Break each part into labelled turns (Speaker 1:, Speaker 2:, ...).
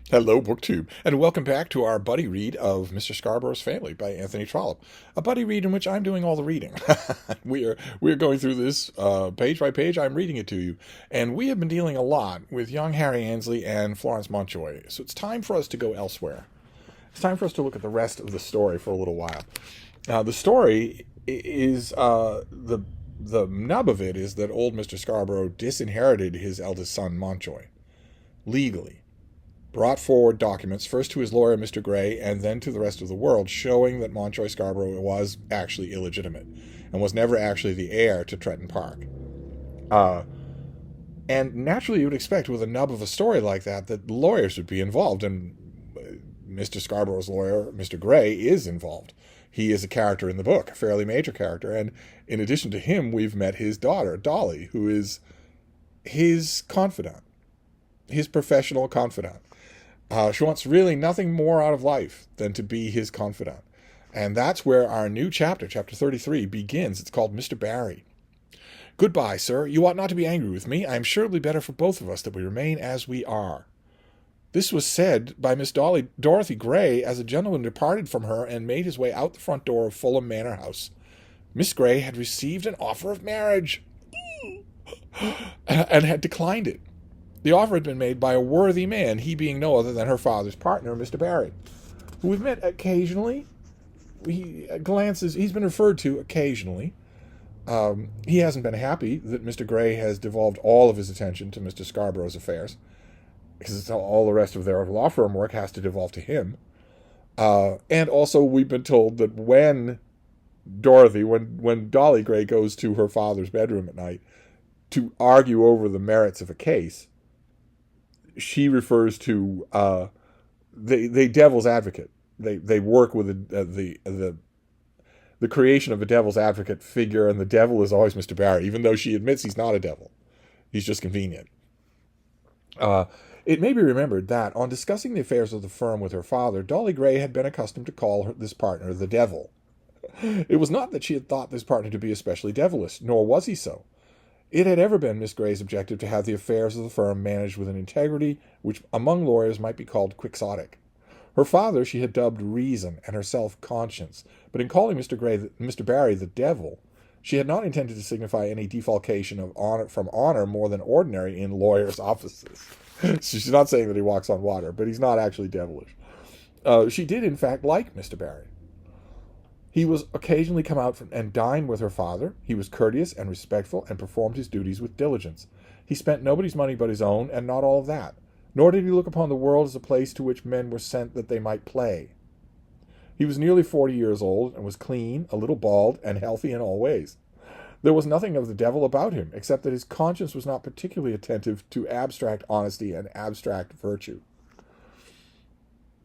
Speaker 1: Hello, BookTube, and welcome back to our buddy read of Mr. Scarborough's Family by Anthony Trollope. A buddy read in which I'm doing all the reading. we are going through this page by page. I'm reading it to you, and we have been dealing a lot with young Harry Annesley and Florence Mountjoy. So it's time for us to go elsewhere. It's time for us to look at the rest of the story for a little while. The story is the nub of it is that old Mr. Scarborough disinherited his eldest son Mountjoy legally, brought forward documents, first to his lawyer, Mr. Gray, and then to the rest of the world, showing that Mountjoy Scarborough was actually illegitimate and was never actually the heir to Tretton Park. And naturally, you would expect with a nub of a story like that lawyers would be involved, and Mr. Scarborough's lawyer, Mr. Gray, is involved. He is a character in the book, a fairly major character, and in addition to him, we've met his daughter, Dolly, who is his confidant, his professional confidant. She wants really nothing more out of life than to be his confidant. And that's where our new chapter, chapter 33, begins. It's called Mr. Barry. Goodbye, sir. You ought not to be angry with me. I am sure it will be better for both of us that we remain as we are. This was said by Miss Dorothy Gray as a gentleman departed from her and made his way out the front door of Fulham Manor House. Miss Gray had received an offer of marriage and had declined it. The offer had been made by a worthy man, he being no other than her father's partner, Mr. Barry, who we've met occasionally. He's been referred to occasionally. He hasn't been happy that Mr. Gray has devolved all of his attention to Mr. Scarborough's affairs, because all the rest of their law firm work has to devolve to him. And also, we've been told that when Dolly Gray goes to her father's bedroom at night to argue over the merits of a case, she refers to they devil's advocate. They work with the creation of a devil's advocate figure, and the devil is always Mr. Barry, even though she admits he's not a devil. He's just convenient. It may be remembered that, on discussing the affairs of the firm with her father, Dolly Gray had been accustomed to call this partner the devil. It was not that she had thought this partner to be especially devilish, nor was he so. It had ever been Miss Gray's objective to have the affairs of the firm managed with an integrity which among lawyers might be called quixotic. Her father she had dubbed reason and herself conscience, but in calling Mr. Barry the devil, she had not intended to signify any defalcation of honor from honor more than ordinary in lawyers' offices. She's not saying that he walks on water, but he's not actually devilish. She did, in fact, like Mr. Barry. He was occasionally come out and dine with her father. He was courteous and respectful and performed his duties with diligence. He spent nobody's money but his own, and not all of that. Nor did he look upon the world as a place to which men were sent that they might play. He was nearly 40 years old, and was clean, a little bald, and healthy in all ways. There was nothing of the devil about him, except that his conscience was not particularly attentive to abstract honesty and abstract virtue.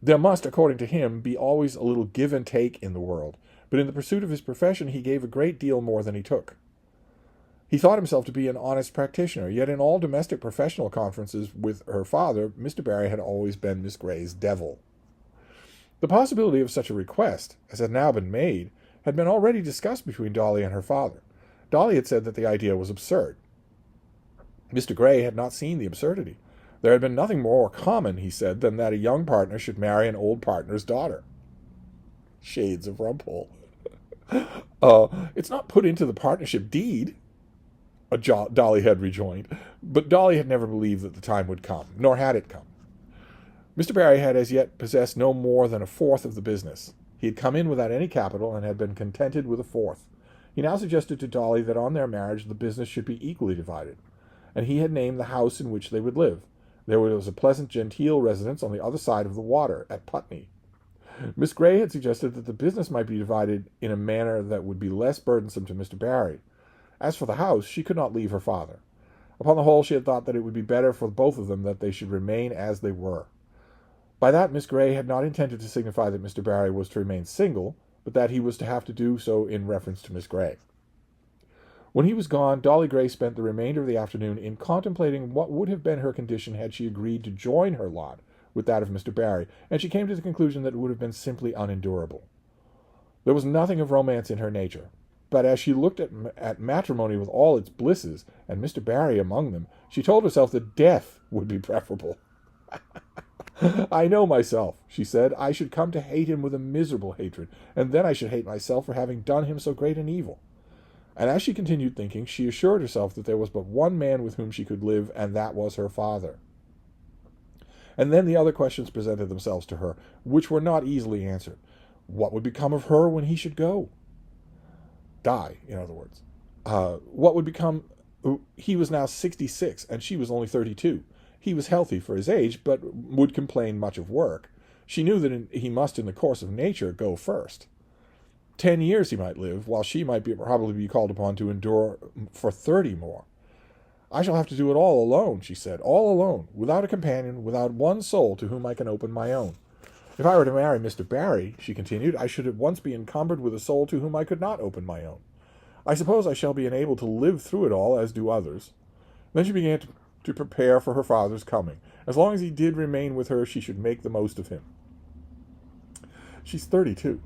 Speaker 1: There must, according to him, be always a little give and take in the world, but in the pursuit of his profession he gave a great deal more than he took. He thought himself to be an honest practitioner, yet in all domestic professional conferences with her father, Mr. Barry had always been Miss Gray's devil. The possibility of such a request, as had now been made, had been already discussed between Dolly and her father. Dolly had said that the idea was absurd. Mr. Gray had not seen the absurdity. There had been nothing more common, he said, than that a young partner should marry an old partner's daughter. Shades of Rumpole. It's not put into the partnership deed, Dolly had rejoined, but Dolly had never believed that the time would come, nor had it come. Mr. Barry had as yet possessed no more than a fourth of the business. He had come in without any capital, and had been contented with a fourth. He now suggested to Dolly that on their marriage the business should be equally divided, and he had named the house in which they would live. There was a pleasant genteel residence on the other side of the water, at Putney. Miss Gray had suggested that the business might be divided in a manner that would be less burdensome to Mr. Barry. As for the house, she could not leave her father. Upon the whole, she had thought that it would be better for both of them that they should remain as they were. By that, Miss Gray had not intended to signify that Mr. Barry was to remain single, but that he was to have to do so in reference to Miss Gray. When he was gone, Dolly Gray spent the remainder of the afternoon in contemplating what would have been her condition had she agreed to join her lot with that of Mr. Barry, and she came to the conclusion that it would have been simply unendurable. There was nothing of romance in her nature, but as she looked at matrimony with all its blisses, and Mr. Barry among them, she told herself that death would be preferable. I know myself, she said. I should come to hate him with a miserable hatred, and then I should hate myself for having done him so great an evil. And as she continued thinking, she assured herself that there was but one man with whom she could live, and that was her father. And then the other questions presented themselves to her, which were not easily answered. What would become of her when he should go? Die, in other words. What would become... He was now 66, and she was only 32. He was healthy for his age, but would complain much of work. She knew that he must, in the course of nature, go first. 10 years he might live, while she might probably be called upon to endure for 30 more. I shall have to do it all alone, she said, all alone, without a companion, without one soul to whom I can open my own. If I were to marry Mr. Barry, she continued, I should at once be encumbered with a soul to whom I could not open my own. I suppose I shall be enabled to live through it all, as do others. Then she began to prepare for her father's coming. As long as he did remain with her, she should make the most of him. She's 32.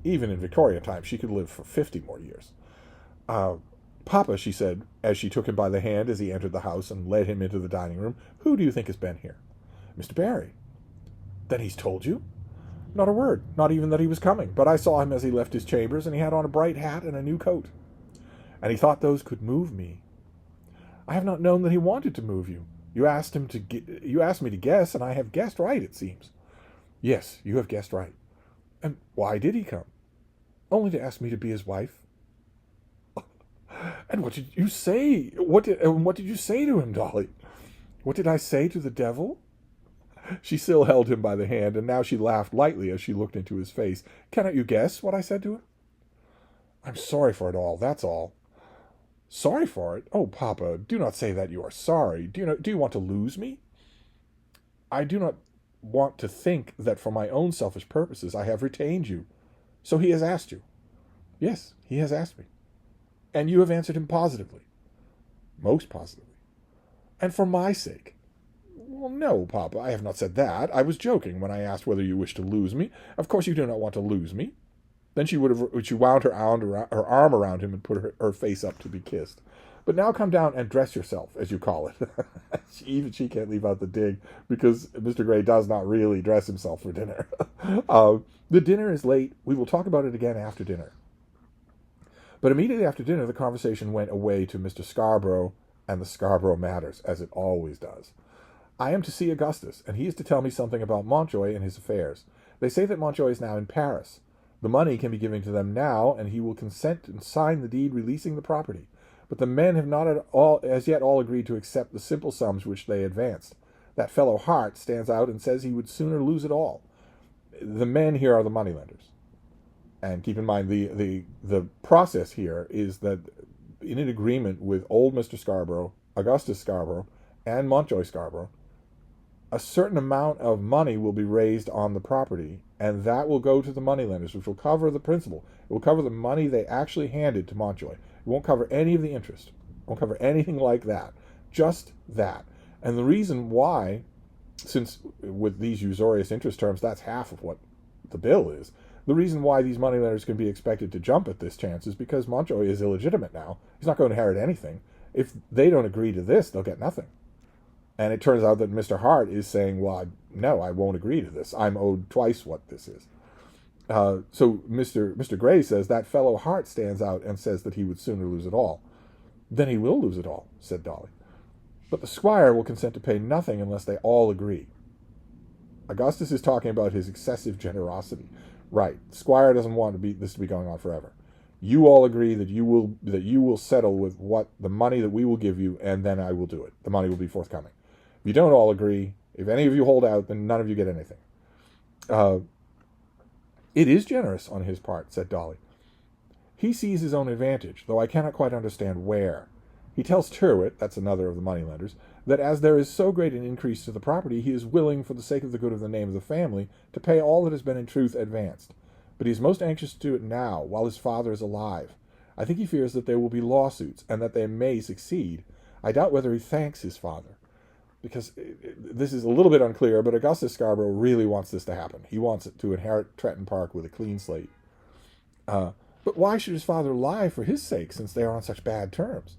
Speaker 1: Even in Victorian times, she could live for 50 more years. Papa, she said, as she took him by the hand as he entered the house and led him into the dining room, who do you think has been here? Mr. Barry. Then he's told you? Not a word, not even that he was coming, but I saw him as he left his chambers, and he had on a bright hat and a new coat. And he thought those could move me. I have not known that he wanted to move you. You asked me to guess, and I have guessed right, it seems. Yes, you have guessed right. And why did he come? Only to ask me to be his wife. And what did you say? What did you say to him, Dolly? What did I say to the devil? She still held him by the hand, and now she laughed lightly as she looked into his face. Cannot you guess what I said to him? I'm sorry for it all, that's all. Sorry for it? Oh, Papa, do not say that you are sorry. Do you want to lose me? I do not want to think that for my own selfish purposes I have retained you. So he has asked you? Yes, he has asked me. And you have answered him positively? Most positively. And for my sake? Well, no, Papa, I have not said that. I was joking when I asked whether you wished to lose me. Of course you do not want to lose me. Then she wound her arm around him and put her face up to be kissed. But now come down and dress yourself, as you call it. Even she can't leave out the dig, because Mr. Gray does not really dress himself for dinner. The dinner is late. We will talk about it again after dinner. But immediately after dinner, the conversation went away to Mr. Scarborough and the Scarborough matters, as it always does. I am to see Augustus, and he is to tell me something about Montjoy and his affairs. They say that Montjoy is now in Paris. The money can be given to them now, and he will consent and sign the deed releasing the property. But the men have not as yet all agreed to accept the simple sums which they advanced. That fellow Hart stands out and says he would sooner lose it all. The men here are the moneylenders. And keep in mind, the process here is that in an agreement with old Mr. Scarborough, Augustus Scarborough, and Montjoy Scarborough, a certain amount of money will be raised on the property, and that will go to the moneylenders, which will cover the principal. It will cover the money they actually handed to Montjoy. It won't cover any of the interest. It won't cover anything like that. Just that. And the reason why, since with these usurious interest terms, that's half of what the bill is, the reason why these moneylenders can be expected to jump at this chance is because Montjoy is illegitimate now. He's not going to inherit anything. If they don't agree to this, they'll get nothing. And it turns out that Mr. Hart is saying, well, no, I won't agree to this. I'm owed twice what this is. So Mr. Gray says that fellow Hart stands out and says that he would sooner lose it all. Then he will lose it all, said Dolly. But the squire will consent to pay nothing unless they all agree. Augustus is talking about his excessive generosity. Right. The squire doesn't want this to be going on forever. You all agree that you will settle with what the money that we will give you, and then I will do it. The money will be forthcoming. If you don't all agree, if any of you hold out, then none of you get anything. It is generous on his part, said Dolly. He sees his own advantage, though I cannot quite understand where. He tells Tyrwhitt, that's another of the moneylenders, that as there is so great an increase to the property, he is willing, for the sake of the good of the name of the family, to pay all that has been in truth advanced. But he is most anxious to do it now, while his father is alive. I think he fears that there will be lawsuits, and that they may succeed. I doubt whether he thanks his father. Because this is a little bit unclear, but Augustus Scarborough really wants this to happen. He wants it to inherit Tretton Park with a clean slate. But why should his father lie for his sake, since they are on such bad terms?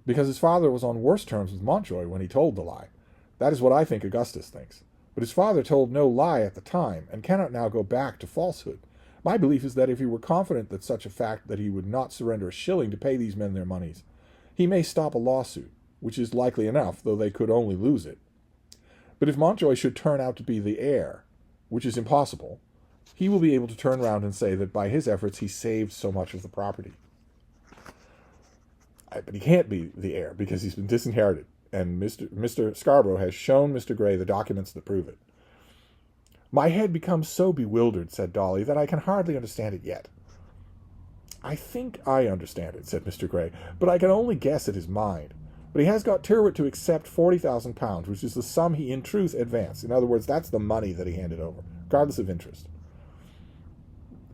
Speaker 1: Because his father was on worse terms with Montjoy when he told the lie. That is what I think Augustus thinks. But his father told no lie at the time, and cannot now go back to falsehood. My belief is that if he were confident that such a fact that he would not surrender a shilling to pay these men their moneys, he may stop a lawsuit, which is likely enough, though they could only lose it. But if Mountjoy should turn out to be the heir, which is impossible, he will be able to turn round and say that by his efforts he saved so much of the property. But he can't be the heir because he's been disinherited, and Mr. Scarborough has shown Mr. Grey the documents that prove it. My head becomes so bewildered, said Dolly, that I can hardly understand it yet. I think I understand it, said Mr. Grey, but I can only guess at his mind. But he has got Tyrrwhit to accept £40,000, which is the sum he in truth advanced. In other words, that's the money that he handed over, regardless of interest.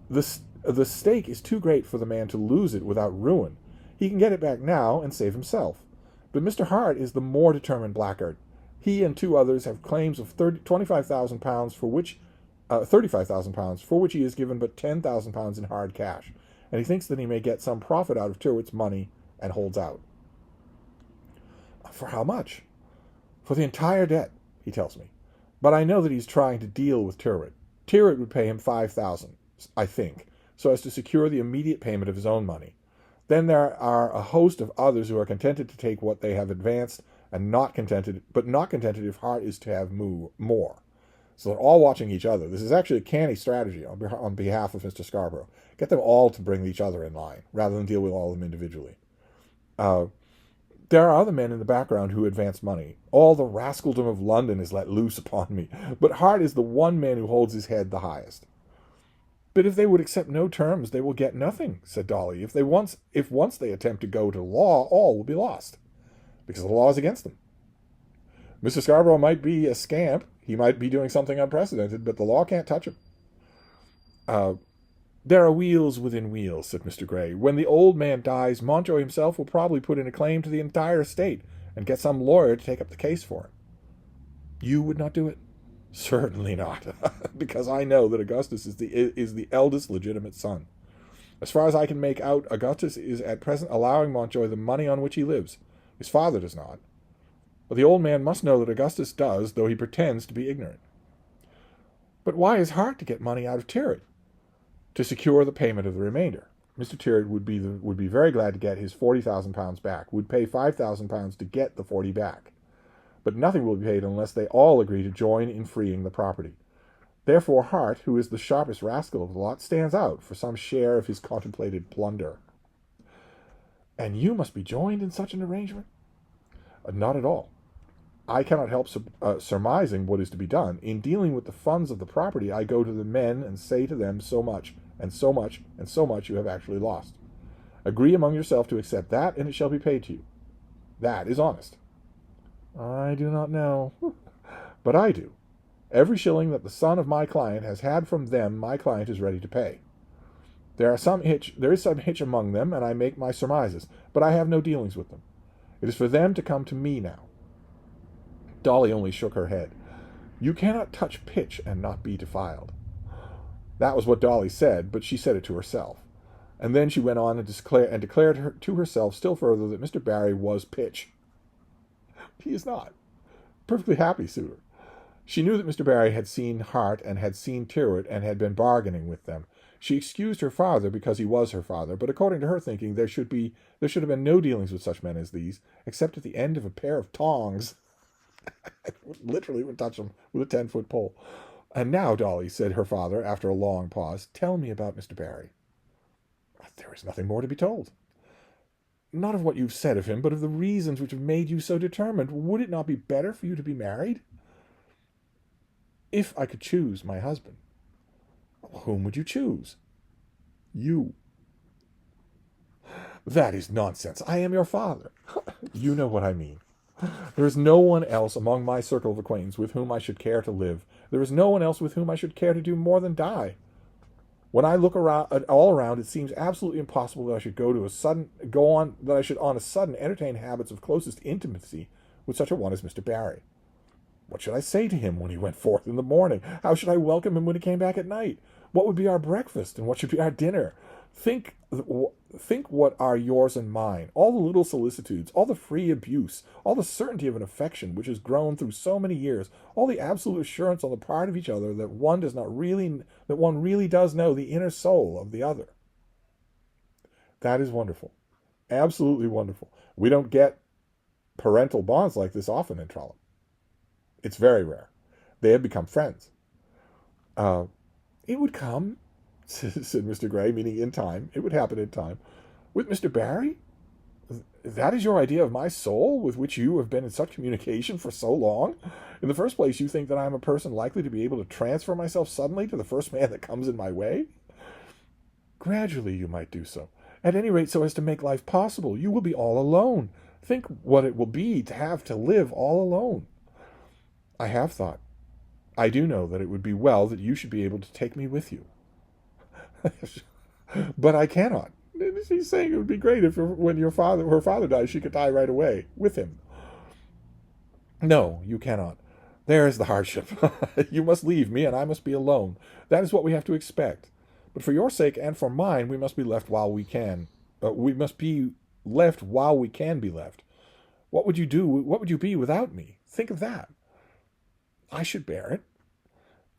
Speaker 1: The stake is too great for the man to lose it without ruin. He can get it back now and save himself. But Mr. Hart is the more determined blackguard. He and 2 others have claims of £25,000 for which £35,000 for which he is given but £10,000 in hard cash, and he thinks that he may get some profit out of Tyrrwhit's money and holds out. For how much? For the entire debt, he tells me. But I know that he's trying to deal with Tyrrwhit. Tyrrwhit would pay him £5,000, I think, so as to secure the immediate payment of his own money. Then there are a host of others who are contented to take what they have advanced, and not contented if Hart is to have more. So they're all watching each other. This is actually a canny strategy on behalf of Mr. Scarborough. Get them all to bring each other in line, rather than deal with all of them individually. There are other men in the background who advance money. All the rascaldom of London is let loose upon me, but Hart is the one man who holds his head the highest. But if they would accept no terms, they will get nothing, said Dolly. If once they attempt to go to law, all will be lost, because the law is against them. Mr. Scarborough might be a scamp, he might be doing something unprecedented, but the law can't touch him. There are wheels within wheels, said Mr. Grey. When the old man dies, Mountjoy himself will probably put in a claim to the entire estate, and get some lawyer to take up the case for him. You would not do it? Certainly not, because I know that Augustus is the eldest legitimate son. As far as I can make out, Augustus is at present allowing Mountjoy the money on which he lives. His father does not. But the old man must know that Augustus does, though he pretends to be ignorant. But why is Hart to get money out of Tyrrwhit? To secure the payment of the remainder. Mr. Tyrrwhit would be very glad to get his £40,000 back, would pay £5,000 to get the 40 back. But nothing will be paid unless they all agree to join in freeing the property. Therefore Hart, who is the sharpest rascal of the lot, stands out for some share of his contemplated plunder. And you must be joined in such an arrangement? Not at all. I cannot help surmising what is to be done. In dealing with the funds of the property, I go to the men and say to them so much, and so much, and so much you have actually lost. Agree among yourself to accept that, and it shall be paid to you. That is honest. I do not know, but I do. Every shilling that the son of my client has had from them, my client is ready to pay. There is some hitch among them, and I make my surmises, but I have no dealings with them. It is for them to come to me now. Dolly only shook her head. You cannot touch pitch and not be defiled. That was what Dolly said, but she said it to herself. And then she went on and declared to herself still further that Mr. Barry was pitch. He is not. Perfectly happy suitor. She knew that Mr. Barry had seen Hart and had seen Tyrrwhit and had been bargaining with them. She excused her father because he was her father, but according to her thinking, there should have been no dealings with such men as these, except at the end of a pair of tongs. Literally would touch them with a 10-foot pole. And now, Dolly, said her father, after a long pause, tell me about Mr. Barry. There is nothing more to be told. Not of what you've said of him, but of the reasons which have made you so determined. Would it not be better for you to be married? If I could choose my husband. Whom would you choose? You. That is nonsense. I am your father. You know what I mean. There is no one else among my circle of acquaintance with whom I should care to live. There is no one else with whom I should care to do more than die. When I look all around, it seems absolutely impossible that I should on a sudden entertain habits of closest intimacy with such a one as Mr. Barry. What should I say to him when he went forth in the morning? How should I welcome him when he came back at night? What would be our breakfast, and what should be our dinner? Think Think what are yours and mine, all the little solicitudes, all the free abuse, all the certainty of an affection which has grown through so many years, all the absolute assurance on the part of each other that one really does know the inner soul of the other. That is wonderful. Absolutely wonderful. We don't get parental bonds like this often in Trollope. It's very rare. They have become friends. It would come, said Mr. Gray, meaning in time. It would happen in time. With Mr. Barry? That is your idea of my soul, with which you have been in such communication for so long? In the first place, you think that I am a person likely to be able to transfer myself suddenly to the first man that comes in my way? Gradually you might do so. At any rate, so as to make life possible. You will be all alone. Think what it will be to have to live all alone. I have thought. I do know that it would be well that you should be able to take me with you. But I cannot. She's saying it would be great if when her father dies, she could die right away with him. No, you cannot. There is the hardship. You must leave me, and I must be alone. That is what we have to expect. But for your sake and for mine, we must be left while we can. We must be left while we can be left. What would you do? What would you be without me? Think of that. I should bear it.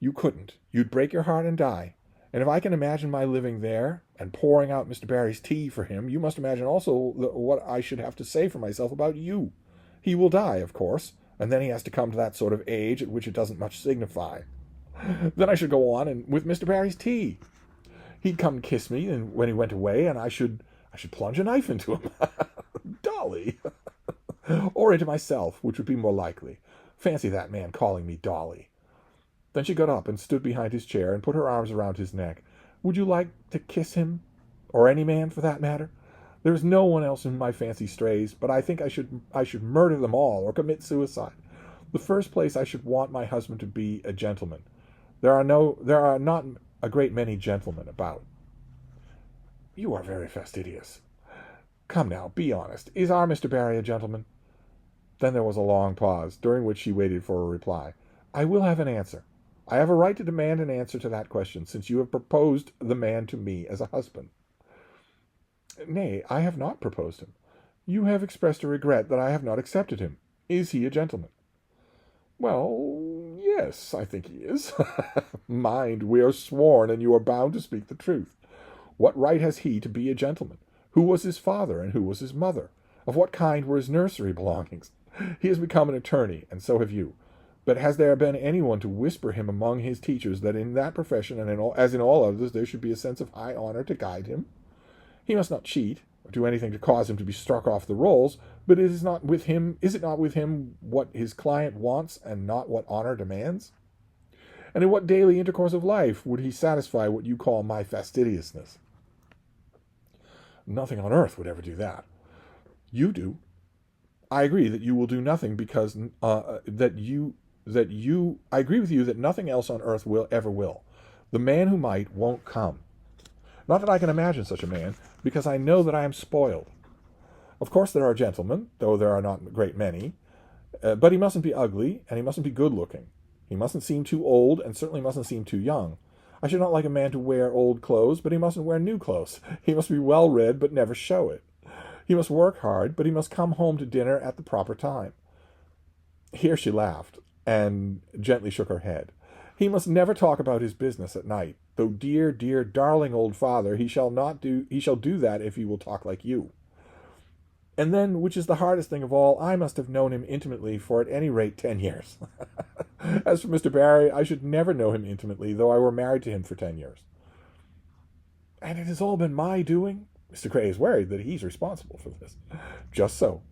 Speaker 1: You couldn't. You'd break your heart and die. And if I can imagine my living there and pouring out Mr. Barry's tea for him, you must imagine also what I should have to say for myself about you. He will die, of course, and then he has to come to that sort of age at which it doesn't much signify. Then I should go on and with Mr. Barry's tea. He'd come and kiss me and when he went away, and I should plunge a knife into him. Dolly! Or into myself, which would be more likely. Fancy that man calling me Dolly. Then she got up and stood behind his chair and put her arms around his neck. Would you like to kiss him? Or any man, for that matter? There is no one else in my fancy strays, but I think I should murder them all or commit suicide. The first place, I should want my husband to be a gentleman. There are not a great many gentlemen about. You are very fastidious. Come now, be honest. Is our Mr. Barry a gentleman? Then there was a long pause, during which she waited for a reply. I will have an answer. I have a right to demand an answer to that question, since you have proposed the man to me as a husband. Nay, I have not proposed him. You have expressed a regret that I have not accepted him. Is he a gentleman? Well, yes, I think he is. Mind, we are sworn, and you are bound to speak the truth. What right has he to be a gentleman? Who was his father, and who was his mother? Of what kind were his nursery belongings? He has become an attorney, and so have you. But has there been anyone to whisper him among his teachers that in that profession, and as in all others, there should be a sense of high honor to guide him? He must not cheat, or do anything to cause him to be struck off the rolls, but is it not with him what his client wants, and not what honor demands? And in what daily intercourse of life would he satisfy what you call my fastidiousness? Nothing on earth would ever do that. You do. I agree that you will do nothing because I agree with you that nothing else on earth ever will. The man who might won't come. Not that I can imagine such a man, because I know that I am spoiled. Of course there are gentlemen, though there are not a great many, but he mustn't be ugly, and he mustn't be good-looking. He mustn't seem too old, and certainly mustn't seem too young. I should not like a man to wear old clothes, but he mustn't wear new clothes. He must be well-read, but never show it. He must work hard, but he must come home to dinner at the proper time. Here she laughed, and gently shook her head. He must never talk about his business at night, though dear, dear, darling old father, he shall do that if he will talk like you. And then, which is the hardest thing of all, I must have known him intimately for at any rate 10 years. As for Mr. Barry, I should never know him intimately, though I were married to him for 10 years. And it has all been my doing? Mr. Gray is worried that he's responsible for this. Just so.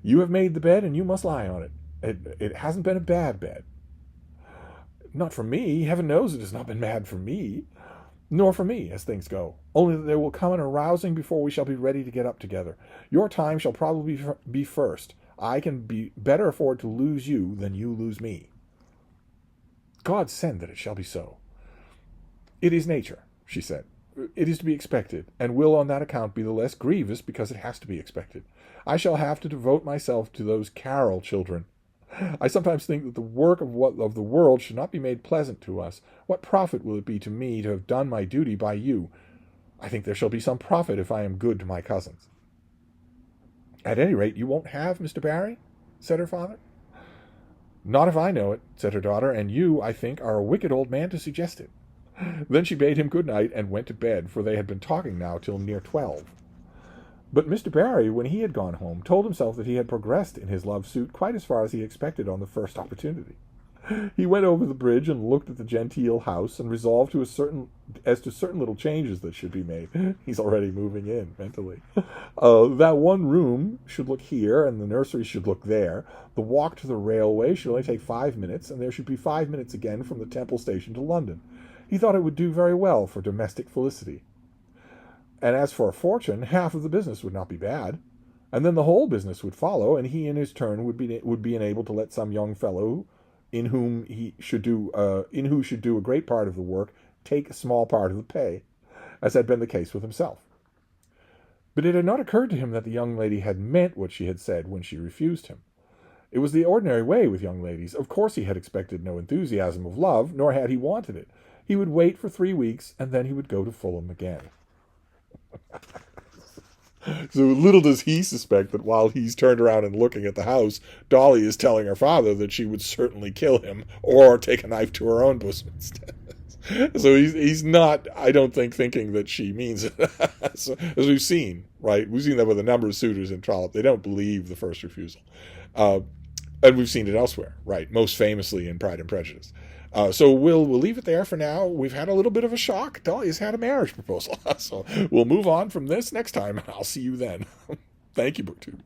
Speaker 1: You have made the bed, and you must lie on it. It hasn't been a bad bed. Not for me. Heaven knows it has not been bad for me. Nor for me, as things go. Only that there will come an arousing before we shall be ready to get up together. Your time shall probably be first. I can better afford to lose you than you lose me. God send that it shall be so. It is nature, she said. It is to be expected, and will on that account be the less grievous because it has to be expected. I shall have to devote myself to those Carol children. I sometimes think that the work of the world should not be made pleasant to us. What profit will it be to me to have done my duty by you? I think there shall be some profit if I am good to my cousins." "At any rate, you won't have Mr. Barry?" said her father. "Not if I know it," said her daughter, "and you, I think, are a wicked old man to suggest it." Then she bade him good night and went to bed, for they had been talking now till near 12. But Mr. Barry, when he had gone home, told himself that he had progressed in his love suit quite as far as he expected on the first opportunity. He went over the bridge and looked at the genteel house, and resolved as to certain little changes that should be made. He's already moving in mentally. That one room should look here, and the nursery should look there. The walk to the railway should only take 5 minutes, and there should be 5 minutes again from the Temple station to London. He thought it would do very well for domestic felicity. And as for a fortune, half of the business would not be bad, and then the whole business would follow, and he in his turn would be enabled to let some young fellow in who should do a great part of the work take a small part of the pay, as had been the case with himself. But it had not occurred to him that the young lady had meant what she had said when she refused him. It was the ordinary way with young ladies. Of course he had expected no enthusiasm of love, nor had he wanted it. He would wait for 3 weeks, and then he would go to Fulham again. So little does he suspect that while he's turned around and looking at the house, Dolly is telling her father that she would certainly kill him or take a knife to her own bosom instead. So he's not, I don't think, thinking that she means it. So, as we've seen, right? We've seen that with a number of suitors in Trollope. They don't believe the first refusal. And we've seen it elsewhere, right? Most famously in Pride and Prejudice. So we'll leave it there for now. We've had a little bit of a shock. Dolly's had a marriage proposal. So we'll move on from this next time, and I'll see you then. Thank you, BookTube.